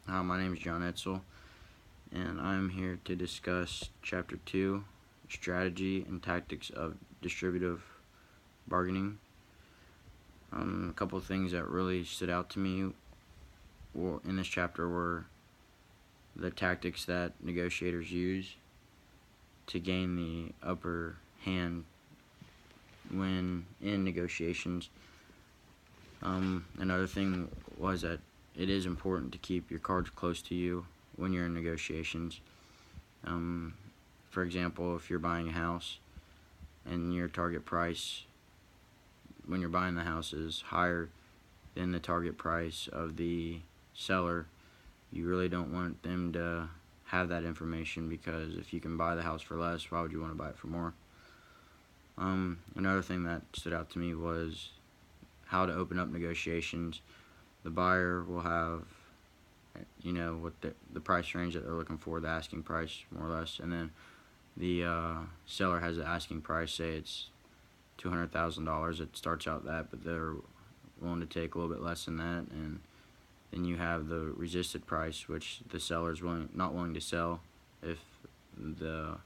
Hi, my name is John Etzel, and I'm here to discuss Chapter 2, Strategy and Tactics of Distributive Bargaining. A couple of things that really stood out to me in this chapter were the tactics that negotiators use to gain the upper hand when in negotiations. Another thing was that it is important to keep your cards close to you when you're in negotiations. For example, if you're buying a house and your target price when you're buying the house is higher than the target price of the seller, you really don't want them to have that information, because if you can buy the house for less, why would you want to buy it for more? Another thing that stood out to me was how to open up negotiations. The buyer will have, what the price range that they're looking for, the asking price, more or less, and then the seller has the asking price, say it's $200,000. It starts out that, but they're willing to take a little bit less than that, and then you have the resisted price, which the seller's not willing to sell if the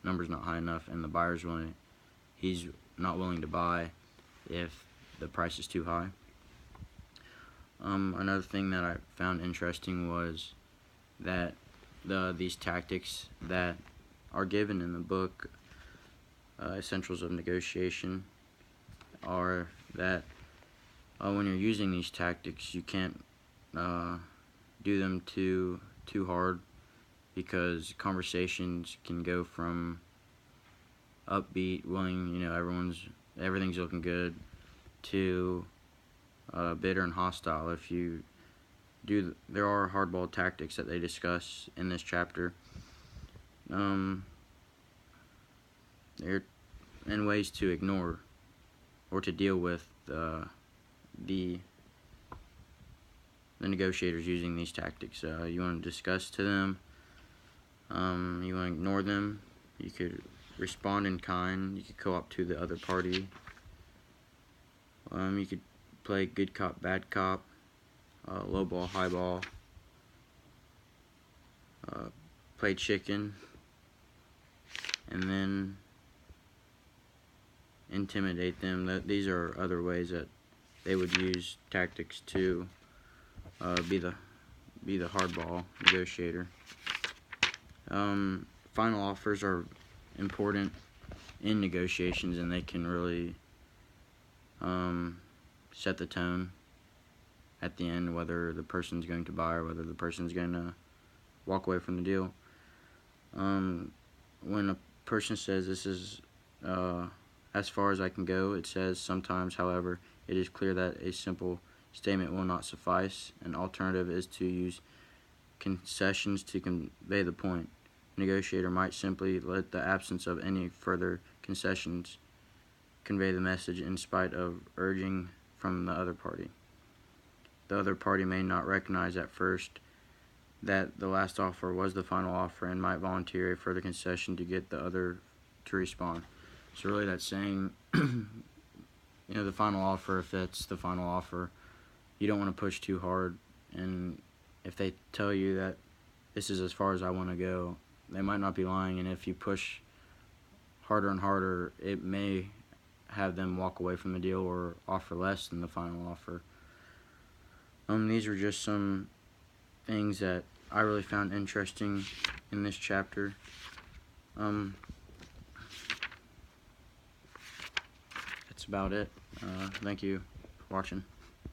number's not high enough, and the buyer's he's not willing to buy if the price is too high. Another thing that I found interesting was that these tactics that are given in the book, Essentials of Negotiation, are that when you're using these tactics, you can't do them too hard, because conversations can go from upbeat, willing, everything's looking good, to bitter and hostile. If you do, there are hardball tactics that they discuss in this chapter. There and ways to ignore or to deal with the negotiators using these tactics. You want to discuss to them. You want to ignore them. You could respond in kind. You could go up to the other party. You could play good cop, bad cop, low ball, high ball, play chicken, and then intimidate them. These are other ways that they would use tactics to be the hardball negotiator. Final offers are important in negotiations, and they can really set the tone at the end, whether the person's going to buy or whether the person's going to walk away from the deal. When a person says, "This is as far as I can go," it says, "Sometimes, however, it is clear that a simple statement will not suffice. An alternative is to use concessions to convey the point. A negotiator might simply let the absence of any further concessions convey the message, in spite of urging from the other party. The other party may not recognize at first that the last offer was the final offer, and might volunteer a further concession to get the other to respond." So really that's saying, the final offer, if that's the final offer, you don't want to push too hard. And if they tell you that this is as far as I want to go, they might not be lying, and if you push harder and harder, it may have them walk away from the deal or offer less than the final offer. These are just some things that I really found interesting in this chapter. That's about it. Thank you for watching.